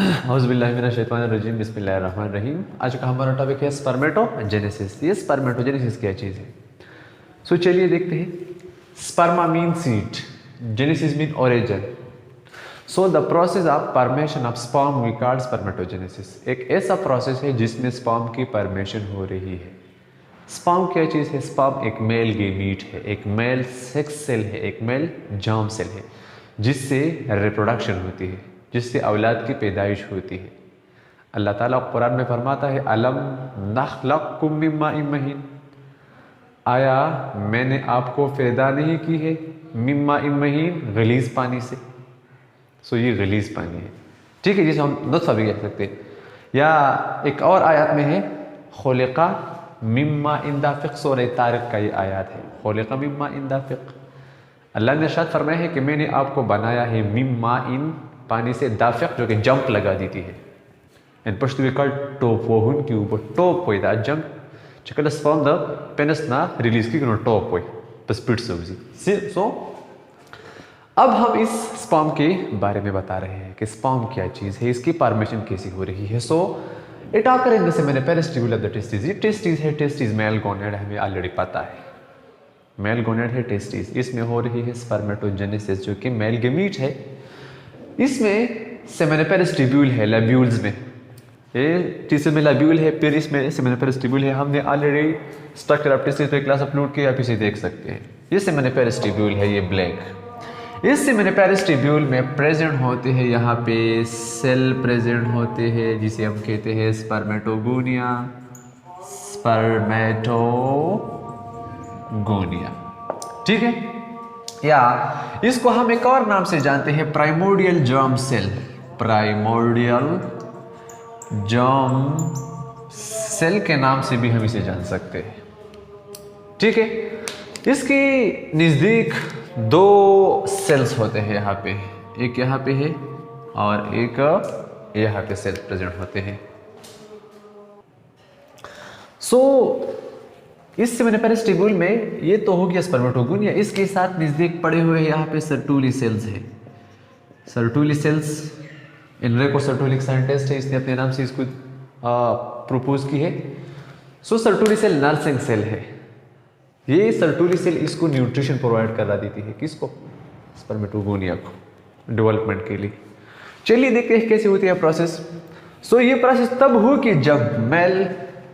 औज़ुबिल्लाहिमिनश्शैतानिर्रजीम बिस्मिल्लाहिर्रहमानिर्रहीम। आज का हमारा टॉपिक है स्पर्मेटोजेनेसिस। ये स्पर्मेटोजेनेसिस क्या चीज़ है? चलिए देखते हैं। Sperma mean seed, genesis mean origin. The process of formation of sperm we called spermatogenesis. एक ऐसा प्रोसेस है जिसमें स्पर्म की परमेशन हो रही है। स्पर्म क्या चीज़ है? स्पर्म एक मेल गेमीट है, एक मेल सेक्स सेल है, एक मेल जर्म सेल है, जिससे रिप्रोडक्शन होती है, जिससे औलाद की पैदाइश होती है। अल्लाह ताला कुरान में फरमाता है, अलम नखलकुम मिन माइन महीन। आया मैंने आपको पैदा नहीं की है मिन माइन महीन, गलीज पानी से। ये गलीज पानी है, ठीक है, जिसे हम नुत्फा भी कह सकते हैं। या एक और आयत में है, खुलिका मिम्मा इन दाफिक। सूरह तारिक का ये आयत है, खुलिका मिम्मा इन दाफिक। अल्लाह ने इरशाद फरमाया है कि मैंने आपको बनाया है मिम्मा इन, पानी से, दाफिक जो कि जंप लगा देती है। En păștu e cal topoi ki u topoi da jump चकल स्पर्म द पेनिस ना रिलीज की करो topoi बस स्पीड से उसी। सो अब हम इस स्पर्म के बारे में बता रहे हैं कि स्पर्म क्या चीज़ है, इसकी फॉर्मेशन कैसी हो रही है। इट आकर in the seminiferous tubule of the testis. ये टेस्टिस है, टेस्टिस मेल गोनेड हमें ऑलरेडी पता है, मेल गोनेड है टेस्टिस। इसमें हो रही है स्पर्मेटोजेनेसिस जो कि मेल गेमीट है। इसमें सेमिनिफेरस ट्यूब्यूल है, लैब्यूल्स में ये टीसर में लैब्यूल है, फिर इसमें सेमिनिफेरस ट्यूब्यूल है। हमने ऑलरेडी स्ट्रक्चर ऑफ टेस्टिस पे क्लास अपलोड किया, आप इसे देख सकते हैं। ये सेमिनिफेरस ट्यूब्यूल है, ये ब्लैक। इस सेमिनिफेरस ट्यूब्यूल में प्रेजेंट होते हैं, यहाँ पे सेल प्रेजेंट होते हैं जिसे हम कहते हैं स्पर्मेटोगोनिया, स्पर्मेटोगोनिया, ठीक है। या इसको हम एक और नाम से जानते हैं, primordial germ cell. Primordial germ cell के नाम से भी हम इसे जान सकते हैं, ठीक है। इसके नज़दीक दो सेल्स होते हैं यहाँ पे, एक यहाँ पे है और एक यहाँ पे सेल्स प्रेजेंट होते हैं। इस सेमिनिफेरस ट्यूब्यूल में ये तो हो गया स्पर्मेटोगोनिया। इसके साथ नज़दीक पड़े हुए यहाँ पे सर्टुली सेल्स है। सर्टुली सेल्स इनरेको सर्टुलिक साइंटिस्ट है, इसने अपने नाम से इसको प्रपोज की है। सर्टुली सेल नर्सिंग सेल है। ये सर्टुली सेल इसको न्यूट्रिशन प्रोवाइड करा देती है, किसको? स्पर्मेटोगोनिया को, डेवलपमेंट के लिए। चलिए देखते हैं कैसे होती है प्रोसेस। ये प्रोसेस तब हो कि जब मेल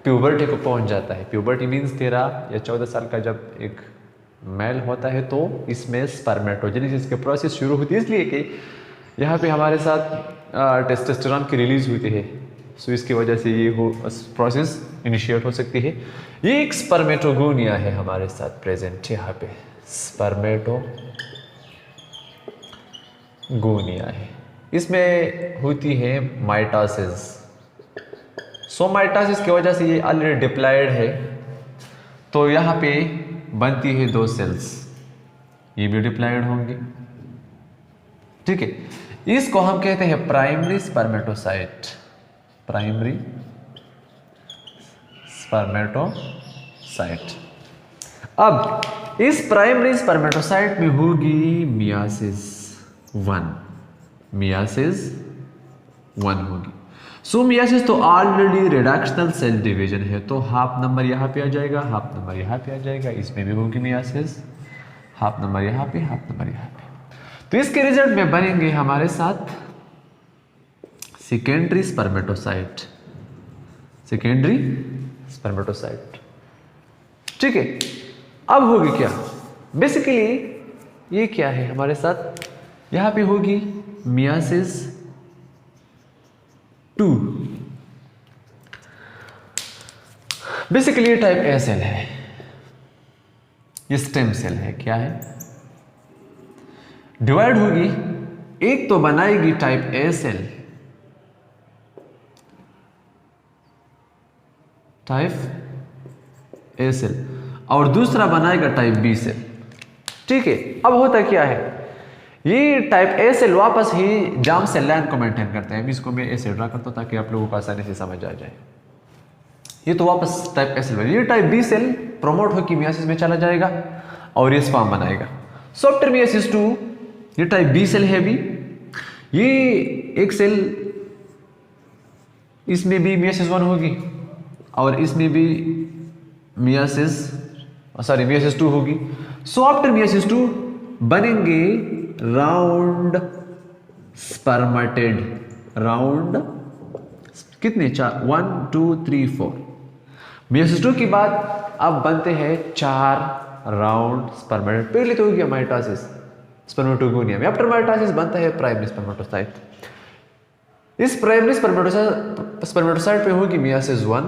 प्यूबर्टी को पहुंच जाता है। प्यूबर्टी मीन्स 13 या 14 साल का जब एक मेल होता है तो इसमें स्पर्मेटोजेनेसिस के प्रोसेस शुरू होती है, इसलिए कि यहाँ पे हमारे साथ टेस्टोस्टेरोन की रिलीज होती है। इसकी वजह से ये प्रोसेस इनिशिएट हो सकती है। ये एक स्पर्मेटोगोनिया है हमारे साथ प्रेजेंट यहाँ पे, स्पर्मेटोगोनिया है। इसमें होती है माइटोसिस। माइटोसिस की वजह से ये ऑलरेडी डिप्लॉयड है, तो यहाँ पे बनती है दो सेल्स, ये भी डिप्लॉयड होंगे, ठीक है। इसको हम कहते हैं प्राइमरी स्पर्मेटोसाइट। Primary spermatocyte. अब इस प्राइमरी स्पर्मेटोसाइट में होगी मियासिस 1। मियासिस 1 होगी। मियासिस तो ऑलरेडी रिडक्शनल सेल डिवीजन है, तो हाफ नंबर यहाँ पे आ जाएगा, हाफ नंबर यहाँ पे आ जाएगा। इसमें भी होगी मियासिस, हाफ नंबर यहाँ पे, हाफ नंबर यहाँ पे। तो इसके रिजल्ट में बनेंगे हमारे साथ सेकेंडरी स्पर्मेटोसाइट। सेकेंडरी स्पर्मेटोसाइट, ठीक है। अब होगी क्या? बेसिकली ये क्या है हमारे साथ, यहां पे होगी मियासिस 2। बेसिकली ये टाइप ए सेल है, ये स्टेम सेल है। क्या है? डिवाइड होगी, एक तो बनाएगी type A cell, type A cell, और दूसरा बनाएगा टाइप बी सेल, ठीक है। अब होता क्या है, ये टाइप ए सेल वापस ही जार्म सेल लाइन को मेंटेन करते हैं। इसको मैं ऐसे ड्रा करता हूं ताकि आप लोगों को आसानी से समझ आ जाए। ये तो वापस टाइप ए सेल, ये टाइप बी सेल प्रोमोट होकर मियासिस में चला जाएगा और ये स्पर्म बनाएगा। आफ्टर मियासिस 2 ये टाइप बी सेल है भी, ये एक सेल इसमें भी मियोसिस 1 होगी और इसमें भी मियोसिस 2 होगी। सो आफ्टर मियोसिस 2 बनेंगे राउंड स्पर्मेटेड, राउंड कितने, 4, 1 2 3 4। मियोसिस 2 के बाद अब बनते हैं 4 राउंड स्पर्मेटेड। पहले तो हो गया माइटोसिस, स्पर्मेटोगोनियम। आफ्टर माइटोसिस बनता है प्राइमरी स्पर्मेटोसाइट। इस प्राइमरी स्पर्मेटोसाइट पे होगी मियोसिस 1।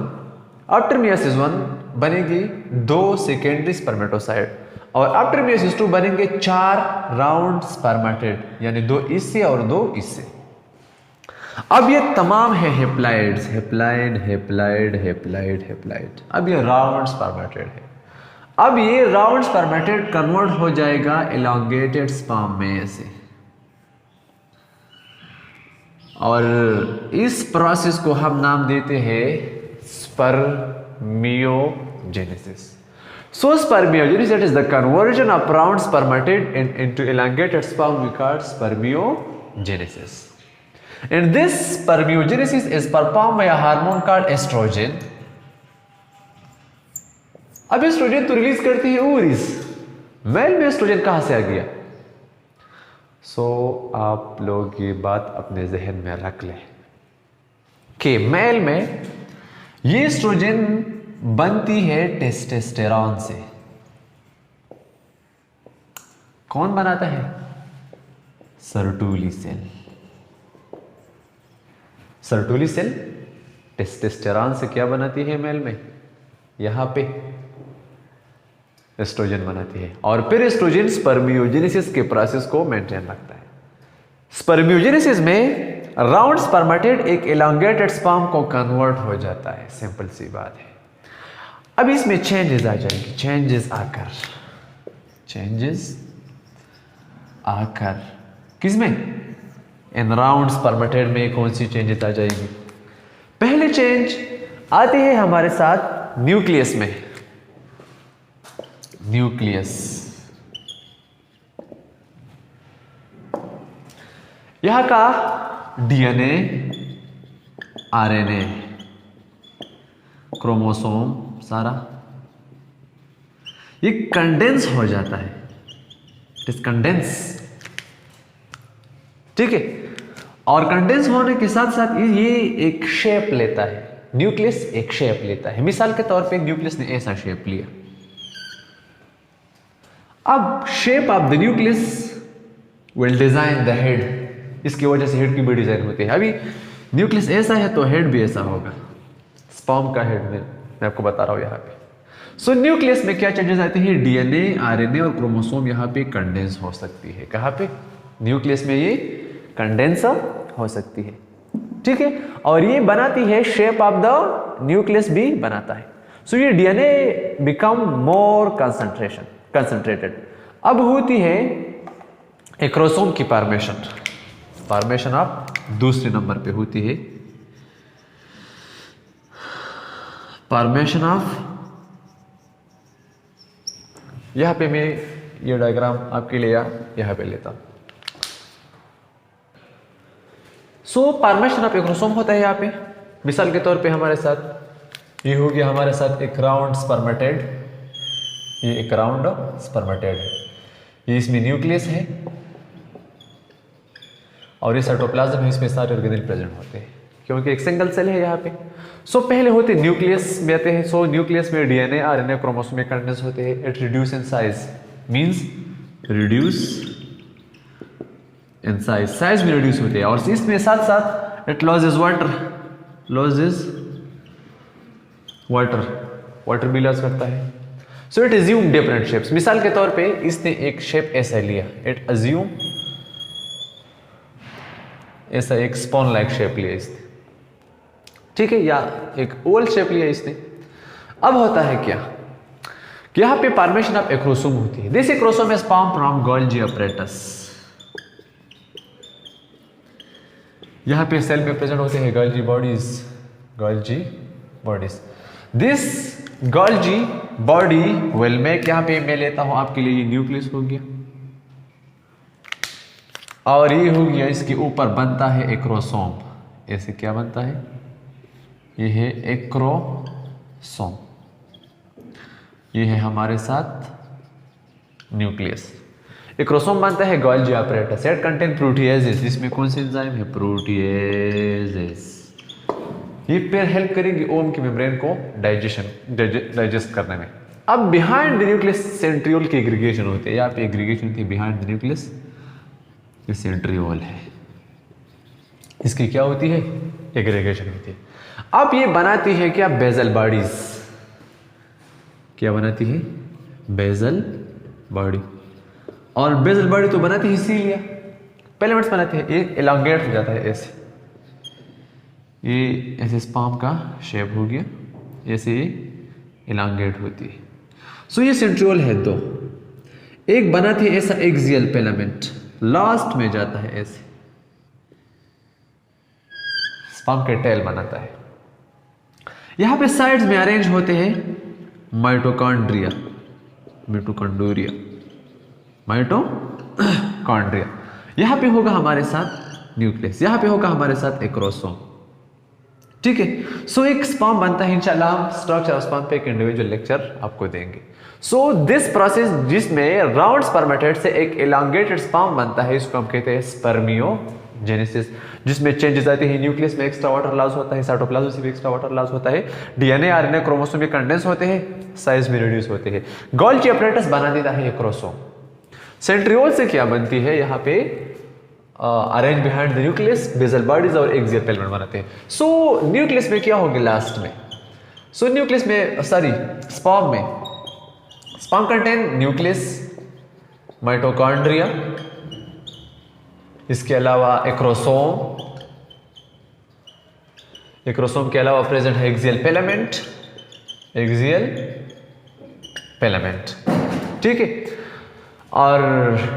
आफ्टर मियोसिस 1 बनेगी 2 सेकेंडरी स्पर्मेटोसाइट और आफ्टर मियोसिस 2 बनेंगे 4 राउंड स्पर्मेटेड, यानी 2 इससे और 2 इससे। अब ये तमाम है हेप्लाइड्स, हेप्लाइड हेप्लाइड हेप्लाइड हेप्लाइड। अब ये राउंड स्पर्मेटेड है। अब ये राउंड स्पर्मेटेड कन्वर्ट हो जाएगा एलोंगेटेड स्पर्म में ऐसे, और इस प्रोसेस को हम नाम देते हैं spermiogenesis. So spermiogenesis, that is the conversion of round spermatid into elongated sperm, we call spermiogenesis. And this spermiogenesis is performed by a hormone called estrogen. अब एस्ट्रोजन तो रिलीज करती है ओवरीज। मेल में एस्ट्रोजन कहां से आ गया? आप लोग ये बात अपने जहन में रख लें कि मेल में ये एस्ट्रोजन बनती है टेस्टोस्टेरोन से। कौन बनाता है? Sertoli cell. Sertoli cell testosterone से क्या बनाती है मेल में? यहां पे एस्ट्रोजन बनाती है और फिर एस्ट्रोजन स्पर्मियोजेनेसिस के प्रोसेस को मेंटेन रखता है। स्पर्मियोजेनेसिस में राउंड स्पर्मेटेड एक एलोंगेटेड स्पर्म को कन्वर्ट हो जाता है। सिंपल सी बात है। अब इसमें चेंजेस आ जाएंगे, चेंजेस आकर किसमें? इन राउंड स्पर्मेटेड में कौन सी चेंजेस आ जाएंगी? पहले चेंज आते हैं हमारे साथ न्यूक्लियस में। न्यूक्लियस यहां का डीएनए, आरएनए, क्रोमोसोम सारा ये कंडेंस हो जाता है। इट इज कंडेंस, ठीक है। और कंडेंस होने के साथ साथ ये एक शेप लेता है। न्यूक्लियस एक शेप लेता है। मिसाल के तौर पे न्यूक्लियस ने ऐसा शेप लिया। अब shape of the nucleus will design the head. इसकी वजह से हेड की भी डिजाइन होती है। अभी न्यूक्लियस ऐसा है तो हेड भी ऐसा होगा। स्पर्म का हेड में मैं आपको बता रहा हूं यहां पे। सो न्यूक्लियस में क्या चेंजेस आते हैं? डीएनए, आरएनए और क्रोमोसोम यहां पे कंडेंस हो सकती है। कहां पे? न्यूक्लियस में ये कंडेंस हो सकती है, ठीक है। और ये बनाती है शेप ऑफ द न्यूक्लियस भी बनाता है। सो ये डीएनए बिकम मोर कंसंट्रेटेड। अब होती है एक्रोसोम की फॉर्मेशन ऑफ दूसरे नंबर पे होती है फॉर्मेशन ऑफ। यहां पे मैं ये डायग्राम आपके लिए यहां पे लेता हूं। फॉर्मेशन ऑफ एक्रोसोम होता है यहां पे। मिसाल के तौर पे हमारे साथ ये हो गया, हमारे साथ एक राउंड स्पर्मेटेड, ये एक राउंड स्पर्मेटेड है। ये इसमें न्यूक्लियस है और ये साइटोप्लाज्म है। इसमें सारे ऑर्गेनेल प्रेजेंट होते हैं क्योंकि एक सिंगल सेल है यहाँ पे। पहले होते न्यूक्लियस में आते हैं। न्यूक्लियस में डीएनए, आरएनए, क्रोमोसोम में कंडेंस होते हैं। It reduce in size, means reduce in size में रिड्यूस होते हैं। और इसमें साथ साथ इट लॉसेस वाटर भी लॉस करता है। So it assume different shapes. मिसाल के तौर पे इसने एक शेप ऐसा लिया, इट अज्यूम ऐसा एक स्पॉन लाइक शेप लिया इसने, ठीक है, या एक ओवल शेप लिया इसने। अब होता है क्या कि यहां पे फॉर्मेशन ऑफ एक्रोसोम होती है। This acrosome is form from Golgi apparatus। यहां पे सेल में प्रेजेंट होते हैं Golgi bodies. This Golgi body will make, यहां पे मैं लेता हूं आपके लिए ये न्यूक्लियस हो गया और ये हो गया, इसके ऊपर बनता है एक्रोसोम। ऐसे क्या बनता है? ये है एक्रोसोम, ये है हमारे साथ न्यूक्लियस। एक्रोसोम बनता है Golgi apparatus that contain proteases, जिसमें कौन से एंजाइम है, प्रोटीएजेस। ये फिर हेल्प करेंगे ओम की मेम्ब्रेन को डाइजेस्ट करने में। अब बिहाइंड द न्यूक्लियस सेंट्रियोल की एग्रीगेशन होती है, यहाँ पे एग्रीगेशन होती है बिहाइंड द न्यूक्लियस, ये सेंट्रियोल है, इसकी क्या होती है, एग्रीगेशन होती है। अब ये बनाती है क्या, बेजल बॉडीज। क्या बनाती है, बेजल बॉडी। और बेजल बॉडी तो बनाती है सीलिया, फिलामेंट्स बनाती है, ये एलोंगेट हो जाता है ऐसे, ये ऐसे स्पर्म का शेप हो गया, ऐसे ये एलोंगेट होती है। सो ये सेंट्रियोल है दो, एक बनाती है ऐसा एक्सियल फिलामेंट, लास्ट में जाता है ऐसे, स्पर्म के टेल बनाता है। यहां पे साइड्स में अरेंज होते हैं माइटोकॉन्ड्रिया, माइटोकॉन्ड्रिया। यहां पे होगा हमारे साथ न्यूक्लियस, यहां पे होगा हमारे साथ एक्रोसोम। ठीक है, सो एक स्पर्म बनता है, इंशाल्लाह हम स्ट्रक्चर ऑफ स्पर्म पे एक इंडिविजुअल लेक्चर आपको देंगे। सो दिस प्रोसेस जिसमें राउंड स्पर्मेटेड से एक एलोंगेटेड स्पर्म बनता है, इसको हम कहते हैं स्पर्मियोजेनेसिस, जिसमें चेंजेस आते हैं, न्यूक्लियस में एक्स्ट्रा वाटर लॉस होता है, साइटोप्लाज्म से भी एक्स्ट्रा वाटर लॉस होता है, डीएनए आरएनए क्रोमोसोम में कंडेंस होते हैं, साइज में रिड्यूस होते हैं। गोल्जी apparatus बना देता है एक्रोसोम। सेंट्रियोल से क्या बनती है, यहाँ पे arrange behind the nucleus, basal bodies और एक्सियल फिलामेंट बनाते हैं। सो न्यूक्लियस में क्या होगा लास्ट में, सो न्यूक्लियस में सॉरी स्पर्म में, स्पर्म कंटेन न्यूक्लियस, माइटोकॉन्ड्रिया, इसके अलावा एक्रोसोम, एक्रोसोम के अलावा प्रेजेंट है एक्सियल फिलामेंट, ठीक है, और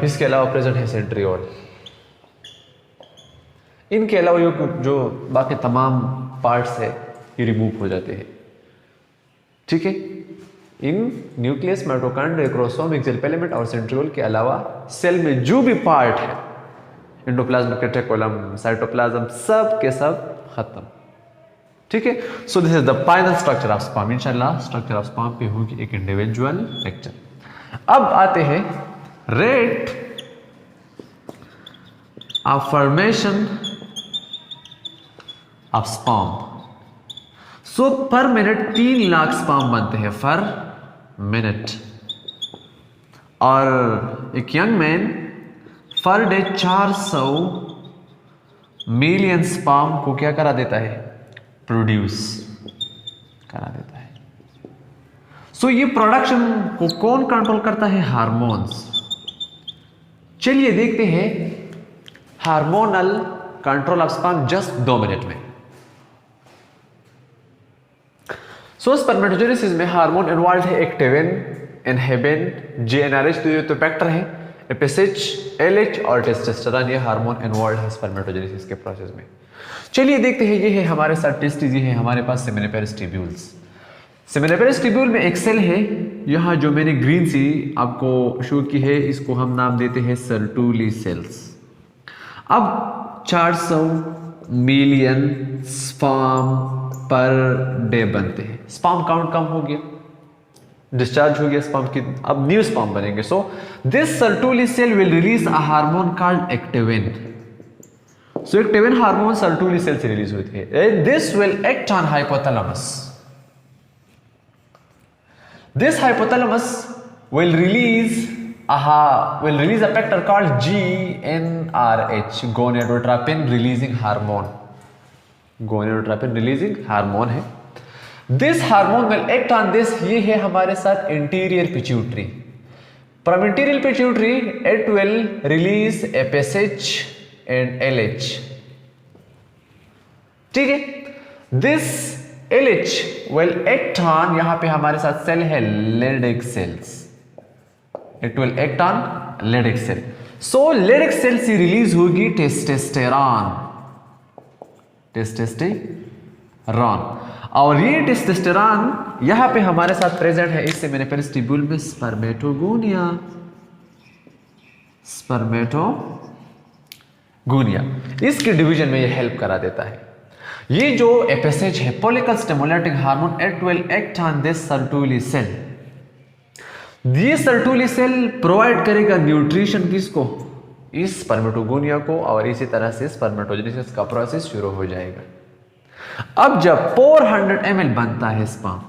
इसके अलावा प्रेजेंट है सेंट्रियोल। इनके अलावा जो बाकी तमाम पार्ट्स है ये रिमूव हो जाते हैं। ठीक है, इन nucleus, mitochondria, acrosome, axial filament और सेंट्रियोल के अलावा सेल में जो भी पार्ट है, एंडोप्लाज्म, रेटिकुलम, साइटोप्लाज्म, सब के सब खत्म। ठीक है, so this is the final structure of sperm. इंशाल्लाह स्ट्रक्चर ऑफ स्पर्म पे होगी एक इंडिविजुअल लेक्चर। अब आते हैं rate of formation of sperm. सो पर मिनट 3 लाख स्पर्म बनते हैं पर मिनट, और एक young man per day 400 million sperm को क्या करा देता है, प्रोड्यूस करा देता है। सो ये प्रोडक्शन को कौन कंट्रोल करता है, हार्मोन्स। चलिए देखते हैं hormonal control of sperm just 2 minute में। सो स्पर्मेटोजेनेसिस में हार्मोन इन्वॉल्व है एक्टिविन, इनहिबिन, जीएनआरएच, तो ये तो फैक्टर है, एफएसएच, एलएच और टेस्टोस्टेरोन, ये हार्मोन इन्वॉल्व है स्पर्मेटोजेनेसिस के प्रोसेस में। चलिए देखते हैं, ये है हमारे साथ टेस्टिस, ये है हमारे पास सेमिनिफेरस ट्यूब्यूल्स। सेमिनिफेरस ट्यूब्यूल में एक सेल है, यहाँ जो मैंने ग्रीन सी आपको शो की है, इसको हम नाम देते हैं सर्टुली सेल्स। अब 400 मिलियन स्पर्म पर डे बनते हैं, स्पर्म काउंट कम हो गया, डिस्चार्ज हो गया स्पर्म की, अब न्यू स्पर्म बनेंगे। So this Sertoli cell will release a hormone called activin. So activin hormone Sertoli cell से रिलीज होती है। This will act on hypothalamus. This hypothalamus will release a factor called GnRH, gonadotropin releasing hormone. Gonadotropin releasing hormone है। This hormone will act on this, ये है हमारे साथ anterior pituitary. From anterior pituitary it will release FSH and LH। ठीक है, this LH will act on, यहां पे हमारे साथ सेल है Leydig cells, it will act on Leydig cell। So Leydig cell से रिलीज होगी टेस्टोस्टेरॉन, और ये टेस्टोस्टेरॉन यहां पे हमारे साथ प्रेजेंट है इस सेमिनिफेरस ट्यूब्यूल में स्पर्मेटोगोनिया, इसके डिवीजन में ये हेल्प करा देता है। ये जो FSH है, follicle stimulating hormone, it will act on this Sertoli cell. ये सर्टुली सेल प्रोवाइड करेगा न्यूट्रिशन किसको, इस स्पर्मेटोगोनिया को, और इसी तरह से स्पर्मेटोजेनेसिस का प्रोसेस शुरू हो जाएगा। अब जब 400 ml बनता है स्पर्म,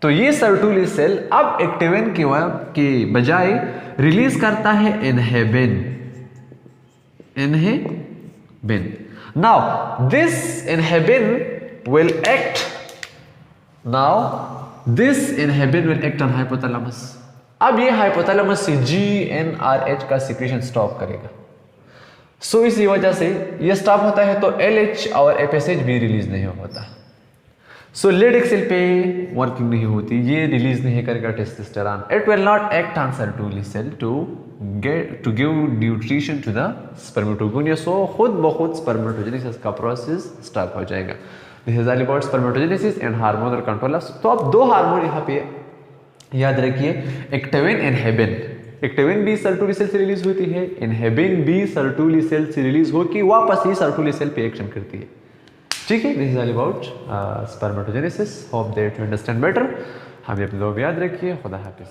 तो ये सर्टुली सेल अब एक्टिविन के बजाय रिलीज करता है inhibin. Now this inhibin will act on hypothalamus. अब ये हाइपोथैलेमस से GnRH का सिक्रीशन स्टॉप करेगा। सो इसी वजह से ये स्टॉप होता है तो LH और FSH भी रिलीज नहीं होता। सो लेडिक सेल पे वर्किंग नहीं होती, ये रिलीज नहीं करेगा testosterone. It will not act on Sertoli cell to give nutrition to the spermatogonia. So खुद ब खुद स्पर्मेटोजेनेसिस का प्रोसेस स्टॉप हो जाएगा। This is all about spermatogenesis and hormonal control. तो अब दो हार्मोन यहाँ पे याद रखिए, एक्टिविन, इनहेबिन। एक्टिविन भी सर्टुली सेल से रिलीज होती है, इनहेबिन भी सर्टुली सेल से रिलीज होकर वापस ही सर्टुली सेल पे एक्शन करती है। ठीक है, this is all about spermatogenesis. Hope that you understand better. हमें अपने लोग याद रखिए। खुदा हाफिज।